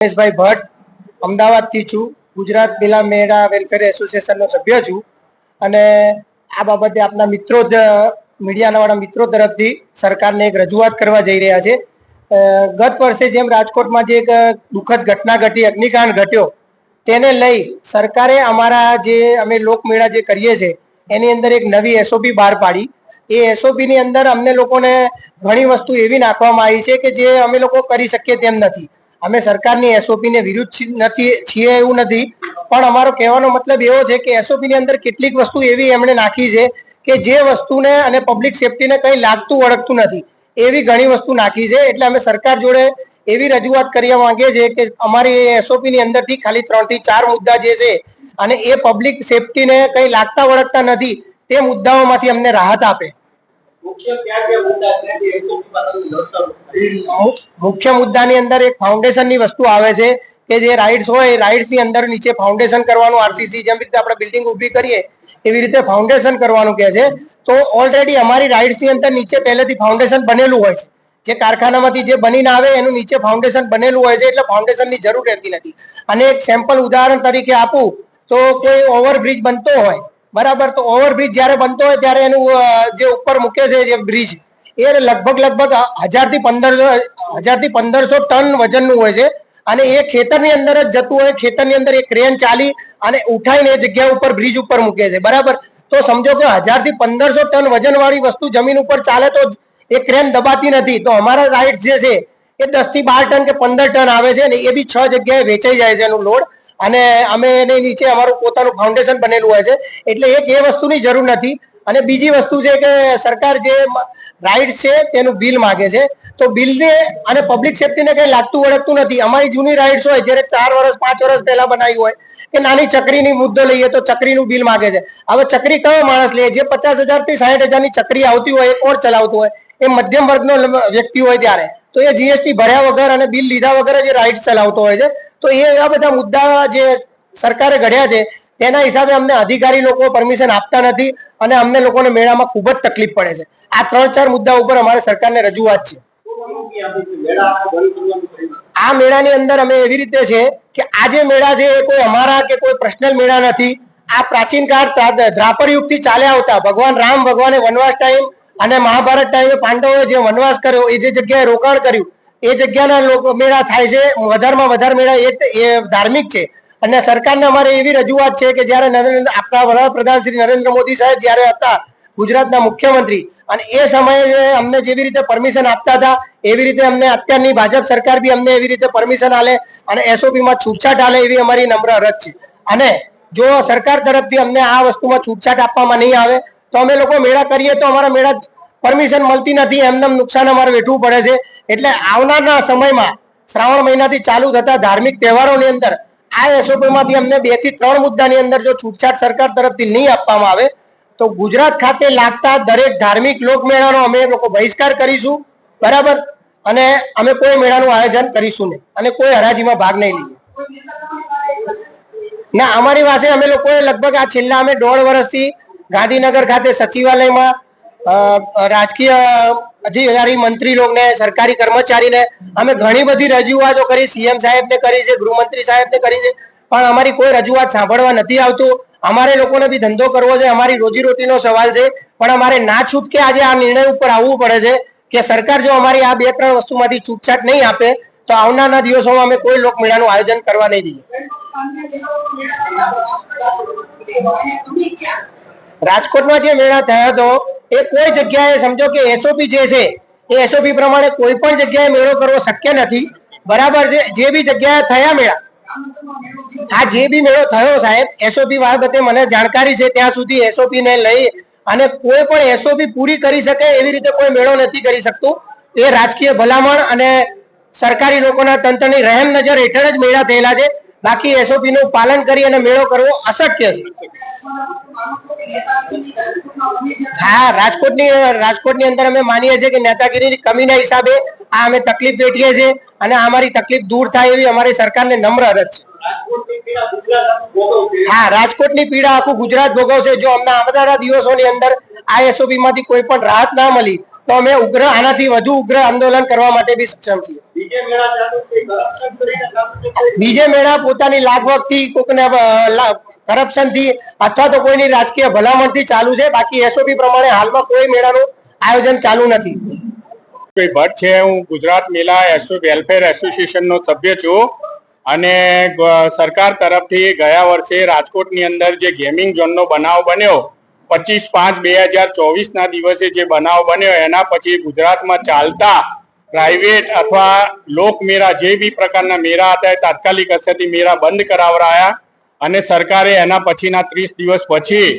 રમેશભાઈ ભટ્ટ અમદાવાદથી છું. ગુજરાત મહિલા મેળા વેલફેર એસોસિએશનનો સભ્ય છું અને આ બાબતે આપના મિત્રો મીડિયાના મિત્રો તરફથી સરકારને એક રજૂઆત કરવા જઈ રહ્યા છે. ગત વર્ષે જેમ રાજકોટમાં જે એક દુઃખદ ઘટના ઘટી, અગ્નિકાંડ ઘટ્યો, તેને લઈ સરકારે અમારા જે અમે લોકમેળા જે કરીએ છીએ એની અંદર એક નવી એસઓપી બહાર પાડી. એ એસઓપીની અંદર અમને લોકોને ઘણી વસ્તુ એવી નાખવામાં આવી છે કે જે અમે લોકો કરી શકીએ તેમ નથી. અમે સરકારની એસઓપીને વિરુદ્ધ છીએ એવું નથી, પણ અમારો કહેવાનો મતલબ એવો છે કે એસઓપીની અંદર કેટલીક વસ્તુ એવી એમણે નાખી છે કે જે વસ્તુને અને પબ્લિક સેફટીને કંઈ લાગતું વળગતું નથી, એવી ઘણી વસ્તુ નાખી છે. એટલે અમે સરકાર જોડે એવી રજૂઆત કરવા માંગીએ છીએ કે અમારી એસઓપીની અંદરથી ખાલી 3 થી 4 મુદ્દા જે છે અને એ પબ્લિક સેફટીને કંઈ લાગતા વળગતા નથી તે મુદ્દાઓમાંથી અમને રાહત આપે. મુખ્ય મુદ્દાની અંદર એક ફાઉન્ડેશનની વસ્તુ આવે છે કે જે રાઇટ્સ હોય, રાઇટ્સની અંદર નીચે ફાઉન્ડેશન કરવાનું, આરસીસી જેમ રીતે આપણે બિલ્ડિંગ ઊભી કરીએ એવી રીતે ફાઉન્ડેશન કરવાનું કહે છે. તો ઓલરેડી અમારી રાઇટ્સની અંદર નીચે પહેલેથી ફાઉન્ડેશન બનેલું હોય છે. જે કારખાનામાંથી જે બનીને આવે એનું નીચે ફાઉન્ડેશન બનેલું હોય છે, એટલે ફાઉન્ડેશનની જરૂર રહેતી નથી. અને એક સેમ્પલ ઉદાહરણ તરીકે આપું તો કોઈ ઓવરબ્રિજ બનતો હોય, બરાબર, તો ઓવરબ્રિજ જ્યારે બનતો હોય ત્યારે એનું જે ઉપર મૂકે છે જે બ્રિજ, એ લગભગ 1000 થી 1500 ટન વજનનું હોય છે અને એ ખેતરની અંદર જ જતું હોય. ખેતરની અંદર એક ક્રેન ચાલી અને ઉઠાઈને એ જગ્યા ઉપર બ્રિજ ઉપર મૂકે છે, બરાબર. તો સમજો કે 1000 થી 1500 ટન વજનવાળી વસ્તુ જમીન ઉપર ચાલે તો એ ક્રેન દબાતી નથી. તો અમારા રાઇટ્સ જે છે એ 10 થી 12 ટન કે 15 ટન આવે છે ને એ બી 6 જગ્યાએ વેચાઈ જાય છે એનું લોડ. અને અમે એની નીચે અમારું પોતાનું ફાઉન્ડેશન બનેલું હોય છે, એટલે એક એ વસ્તુની જરૂર નથી. અને બીજી વસ્તુ છે કે સરકાર જે રાઇટ્સ છે તેનું બિલ માંગે છે, તો બિલને અને પબ્લિક સેફટીને કંઈ લાગતું વળગતું નથી. અમારી જૂની રાઇટ્સ હોય, જ્યારે 4 વર્ષ 5 વર્ષ પહેલા બનાવી હોય, કે નાની ચકરીની મુદ્દો લઈએ તો ચકરીનું બિલ માંગે છે. હવે ચકરી કયો માણસ લે? જે 50,000 થી 60,000 ની ચકરી આવતી હોય એ કોણ ચલાવતું હોય? એ મધ્યમ વર્ગનો વ્યક્તિ હોય ત્યારે તો એ જીએસટી ભર્યા વગર અને બિલ લીધા વગર જે રાઇટ્સ ચલાવતો હોય છે. તો એ એવા બધા મુદ્દા જે સરકારે ઘડ્યા છે તેના હિસાબે અમને અધિકારી લોકો પરમિશન આપતા નથી અને અમને લોકોને મેળામાં ખૂબ જ તકલીફ પડે છે. આ 3-4 મુદ્દા ઉપર અમારે સરકારને રજૂઆત છે. આ મેળાની અંદર અમે એવી રીતે છે કે આ જે મેળા છે એ કોઈ અમારા કે કોઈ પર્સનલ મેળા નથી. આ પ્રાચીન કાળ દ્રાપર યુગથી ચાલ્યા આવતા ભગવાન રામ ભગવાને વનવાસ ટાઈમ અને મહાભારત ટાઈમે પાંડવોએ જે વનવાસ કર્યો, એ જે જગ્યાએ રોકાણ કર્યું, એ જગ્યાના લોકો મેળા થાય છે. વધારેમાં વધારે મેળા એ ધાર્મિક છે. અને સરકારને અમારે એવી રજૂઆત છે કે જ્યારે આપણા વડાપ્રધાન શ્રી નરેન્દ્ર મોદી સાહેબ જ્યારે હતા ગુજરાતના મુખ્યમંત્રી, અને એ સમયે અમને જેવી રીતે પરમિશન આપતા હતા એવી રીતે અમને અત્યારની ભાજપ સરકાર બી અમને એવી રીતે પરમિશન આલે અને એસઓપીમાં છૂટછાટ આલે એવી અમારી નમ્ર અરજ છે. અને જો સરકાર તરફથી અમને આ વસ્તુમાં છૂટછાટ આપવામાં નહીં આવે તો અમે લોકો મેળા કરીએ તો અમારા મેળા પરમિશન મળતી નથી, એમને નુકસાન અમારે વેઠવું પડે છે. એટલે આવનારના સમયમાં શ્રાવણ મહિનાથી ચાલુ થતા ધાર્મિક તહેવારોની અંદર આ એસઓપીમાંથી અમને 2 થી 3 મુદ્દાની અંદર જો છૂટછાટ સરકાર તરફથી નહીં આપવામાં આવે તો ગુજરાત ખાતે લાગતા દરેક ધાર્મિક લોકમેળાનો અમે લોકો બહિષ્કાર કરીશું, બરાબર. અને અમે કોઈ મેળાનું આયોજન કરીશું નહીં અને કોઈ હરાજીમાં ભાગ નહીં લઈએ. ના, અમારી પાસે અમે લોકોએ લગભગ આ છેલ્લા અમે 1.5 વર્ષથી ગાંધીનગર ખાતે સચિવાલયમાં રાજકીય અધિકારી મંત્રી લોકોને, સરકારી કર્મચારીને અમે ઘણી બધી રજૂઆતો કરી, સીએમ સાહેબને કરી છે, ગૃહમંત્રી સાહેબને કરી છે, પણ અમારી કોઈ રજૂઆત સાંભળવા નથી આવતું. અમારે લોકોને બી ધંધો કરવો છે, અમારી રોજીરોટીનો સવાલ છે, પણ અમારે ના છૂટકે આજે આ નિર્ણય ઉપર આવવું પડે છે કે સરકાર જો અમારી આ 2-3 વસ્તુમાંથી છૂટછાટ નહીં આપે તો આવનારના દિવસોમાં અમે કોઈ લોકમેળાનું આયોજન કરવા નહીં દઈએ. રાજકોટમાં જે મેળા થયો હતો એ કોઈ જગ્યાએ સમજો કે એસઓપી જે છે એ એસઓપી પ્રમાણે કોઈ પણ જગ્યાએ મેળો કરવો શક્ય નથી, બરાબર છે. જે બી જગ્યાએ થયા મેળા, આ જે બી મેળો થયો સાહેબ, એસઓપી બાબતે મને જાણકારી છે ત્યાં સુધી એસઓપી ને લઈ અને કોઈ પણ એસઓપી પૂરી કરી શકે એવી રીતે કોઈ મેળો નથી કરી શકતું. એ રાજકીય ભલામણ અને સરકારી લોકોના તંત્રની રહેમ નજર હેઠળ જ મેળા થયેલા છે. બાકી એસઓપી નું પાલન કરી અને મેળો કરવો અશક્ય છે. હા, રાજકોટની અંદર અમે માનીએ છીએ કે નેતાગીરીની કમીના હિસાબે આ અમે તકલીફ વેઠીએ છીએ અને અમારી તકલીફ દૂર થાય એવી અમારી સરકારને નમ્ર અરજ છે. હા, રાજકોટની પીડા આખું ગુજરાત ભોગવશે જો અમને આવનારા દિવસોની અંદર આ એસઓપી માંથી કોઈ પણ રાહત ના મળી તો અમે આનાથી વધુ ઉગ્ર આંદોલન કરવા માટે બી સક્ષમ છીએ. ડીજે મેળા પોતાની લાગવગથી કોઈકને કરપ્શનથી અથવા તો કોઈની રાજકીય ભલામણથી ચાલુ છે. બાકી એસઓપી પ્રમાણે હાલમાં કોઈ મેળાનું આયોજન ચાલુ નથી. ભટ્ટ છે, હું ગુજરાત મેલા વેલફેર એસોસિએશનનો સભ્ય છું અને સરકાર તરફથી ગયા વર્ષે રાજકોટની અંદર જે ગેમિંગ ઝોનનો બનાવ બન્યો 25/5/2024 દિવસે જે બનાવ બન્યો એના પછી ગુજરાતમાં ચાલતા પ્રાઇવેટ અથવા લોકમેળા જે બી પ્રકારના મેળા હતા એ તાત્કાલિક અસરથી મેળા બંધ કરાવરાયા અને સરકારે એના પછીના 30 દિવસ પછી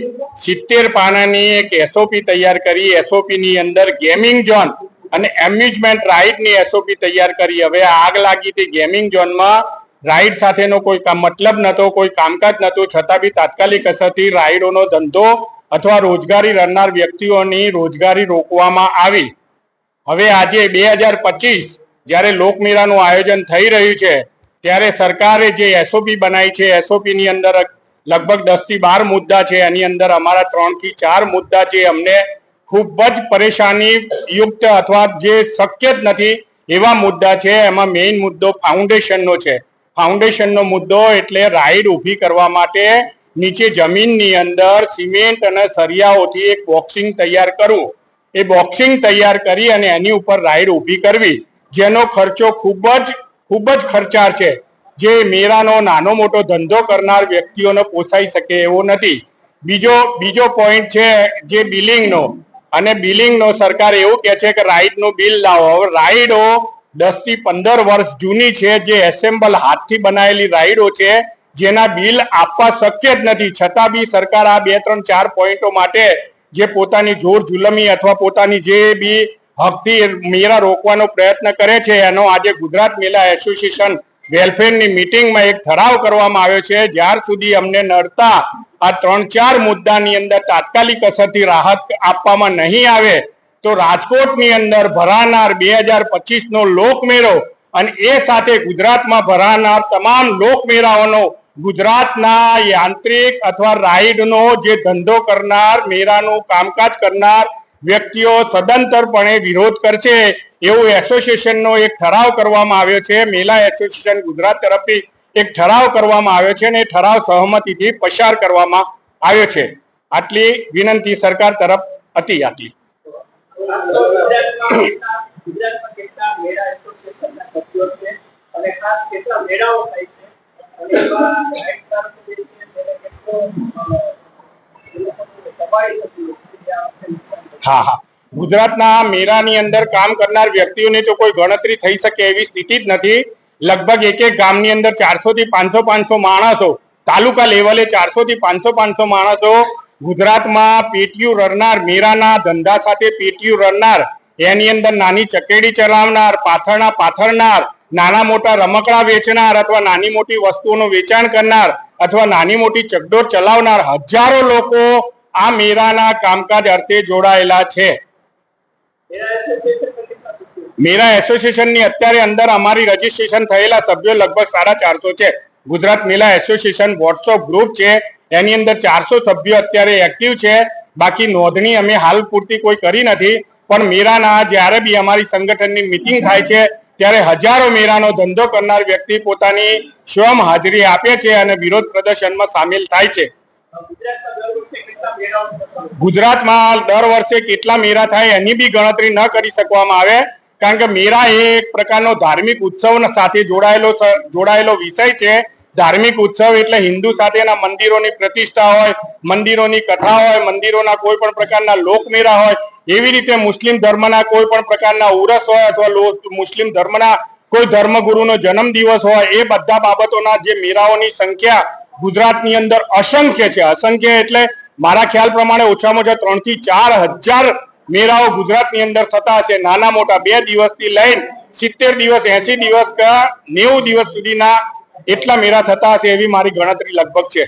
70 પાનાની એક એસઓપી તૈયાર કરી. એસઓપી ની અંદર ગેમિંગ ઝોન અને એમ્યુઝમેન્ટ રાઇડની એસઓપી તૈયાર કરી. હવે આગ લાગી હતી ગેમિંગ ઝોનમાં, રાઇડ સાથેનો કોઈ મતલબ નતો, કોઈ કામકાજ નતું, છતાં બી તાત્કાલિક અસરથી રાઇડોનો ધંધો અથવા રોજગારી કરનાર વ્યક્તિઓની રોજગારી રોકવામાં આવી. હવે આજે 2025 જ્યારે લોકમેળાનું આયોજન થઈ રહ્યું છે ત્યારે સરકારે જે એસઓપી બનાવી છે, એસઓપી ની અંદર લગભગ 10 થી 12 મુદ્દા છે. એની અંદર અમારા 3 થી 4 મુદ્દા છે અમને ખૂબ જ પરેશાની યુક્ત અથવા જે શક્ય જ નથી એવા મુદ્દા છે. એમાં મેઇન મુદ્દો ફાઉન્ડેશનનો છે. ફાઉન્ડેશનનો મુદ્દો એટલે રાઇડ ઊભી કરવા માટે નીચે જમીનની અંદર સિમેન્ટ અને સરિયાઓથી એક બોક્સિંગ તૈયાર કરવું. એ બોક્સિંગ તૈયાર કરી અને એની ઉપર રાઇડ ઊભી કરવી, જેનો ખર્ચો ખૂબ જ ખર્ચાળ છે. જે મેળાનો નાનો મોટો ધંધો કરનાર વ્યક્તિઓને પોસાઈ શકે એવો નથી. બીજો પોઈન્ટ છે જે બિલિંગનો, અને બિલિંગનો સરકાર એવું કહે છે કે રાઇડનું બિલ લાવો. હવે રાઇડો 10 થી 15 વર્ષ જૂની છે, જે એસેમ્બલ હાથથી બનાવેલી રાઇડો છે, જેના બિલ આપવા શક્ય જ નથી. છતાં બી સરકાર આ 2, 3, 4 પોઈન્ટો માટે જે પોતાની જોર જુલમી અથવા પોતાની જે બી હકથી મેળા રોકવાનો પ્રયત્ન કરે છે, એનો આજે ગુજરાત મેલા એસોસિએશન વેલફેરની મીટિંગમાં એક ઠરાવ કરવામાં આવ્યો છે. જ્યાર સુધી અમને નડતા આ 3-4 મુદ્દાની અંદર તાત્કાલિક અસરથી રાહત આપવામાં નહીં આવે તો રાજકોટની અંદર ભરાનાર 2025 નો લોકમેળો અને એ સાથે ગુજરાતમાં ભરાનાર તમામ લોકમેળાઓનો ગુજરાતના યાંત્રિક અથવા રાઇડનો જે ધંધો કરનાર, મેળાનું કામકાજ કરનાર વ્યક્તિઓ સદંતરપણે વિરોધ કરશે એવું એસોસિએશનનો એક ઠરાવ કરવામાં આવ્યો છે. મેલા એસોસિએશન ગુજરાત તરફથી એક ઠરાવ કરવામાં આવ્યો છે અને એ ઠરાવ સહમતિથી પસાર કરવામાં આવ્યો છે. આટલી વિનંતી સરકાર તરફ હતી. આટલી હા, ગુજરાતના મેળાની અંદર કામ કરનાર વ્યક્તિઓની તો કોઈ ગણતરી થઈ શકે એવી સ્થિતિ જ નથી. લગભગ એક ગામની અંદર 400 થી 500 માણસો, તાલુકા લેવલે 400 થી 500 માણસો ગુજરાતમાં પેટીયું રડનાર, મેળાના ધંધા સાથે પેટીયું રડનાર, એની અંદર નાની ચકેડી ચલાવનાર, પાથરનાર, નાના મોટા રમકડા વેચનાર અથવા નાની મોટી વસ્તુઓનું વેચાણ કરનાર અથવા નાની મોટી ચકડોળ ચલાવનાર હજારો લોકો આ મેળાના કામકાજ અર્થે જોડાયેલા છે. મેળા એસોસિએશનની અત્યારે અંદર અમારી રજીસ્ટ્રેશન થયેલા સભ્યો લગભગ 450 છે. ગુજરાત મેલા એસોસિએશન વોટ્સઅપ ગ્રુપ છે, એની અંદર 400 સભ્યો અત્યારે એક્ટિવ છે. બાકી નોંધણી અમે હાલ પૂરતી કોઈ કરી નથી, પણ મેળાના જ્યારે બી અમારી સંગઠનની મીટિંગ થાય છે ત્યારે હજારો મેળાનો ધંધો કરનાર વ્યક્તિ પોતાની સ્વયં હાજરી આપે છે અને વિરોધ પ્રદર્શનમાં સામેલ થાય છે. ગુજરાતમાં દર વર્ષે કેટલા મેળા થાય એની બી ગણતરી ન કરી શકવામાં આવે, કારણ કે મેળા એ એક પ્રકારનો ધાર્મિક ઉત્સવ સાથે જોડાયેલો વિષય છે. ધાર્મિક ઉત્સવ એટલે હિન્દુ સાથેના મંદિરોની પ્રતિષ્ઠા હોય, મંદિરોની કથા હોય, મંદિરોના કોઈ પણ પ્રકારના લોકમેળા હોય, એવી રીતે મુસ્લિમ ધર્મના કોઈ પણ પ્રકારના ઉરસ હોય અથવા મુસ્લિમ ધર્મના કોઈ ધર્મગુરુનો જન્મ દિવસ હોય, એ બધા બાબતોના જે મેળાઓની સંખ્યા ગુજરાતની અંદર અસંખ્ય છે. અસંખ્ય એટલે મારા ખ્યાલ પ્રમાણે ઓછામાં ઓછા 3 થી 4 હજાર મેળાઓ ગુજરાતની અંદર થતા હશે. નાના મોટા 2 દિવસથી લઈને 70 દિવસ, 80 દિવસ કે 90 દિવસ સુધીના એટલા મેળા થતા હશે એવી મારી ગણતરી લગભગ છે.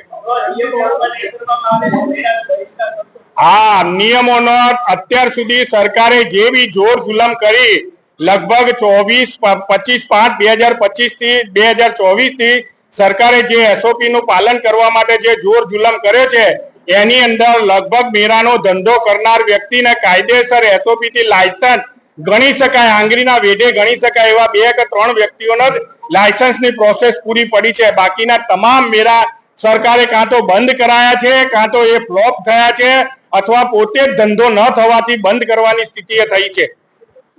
હા, નિયમોનો અત્યાર સુધી સરકારે જે બી જોર જુલમ કરી, લગભગ 25/5/2025 થી 2024 થી સરકારે જે એસઓપી નું પાલન કરવા માટે જે જોર જુલમ કર્યો છે એની અંદર લગભગ મેળાનો ધંધો કરનાર વ્યક્તિને કાયદેસર એસઓપી થી લાયસન્સ ગણી શકાય, આંગળીના વેઢે ગણી શકાય એવા 2 કે 3 વ્યક્તિઓનો લાયસન્સની પ્રોસેસ પૂરી પડી છે. બાકીના તમામ મેળા સરકારે કાં તો બંધ કરાયા છે, કાં તો એ ફ્લોપ થયા છે, અથવા પોતે જ ધંધો ન થવાથી બંધ કરવાની સ્થિતિએ થઈ છે.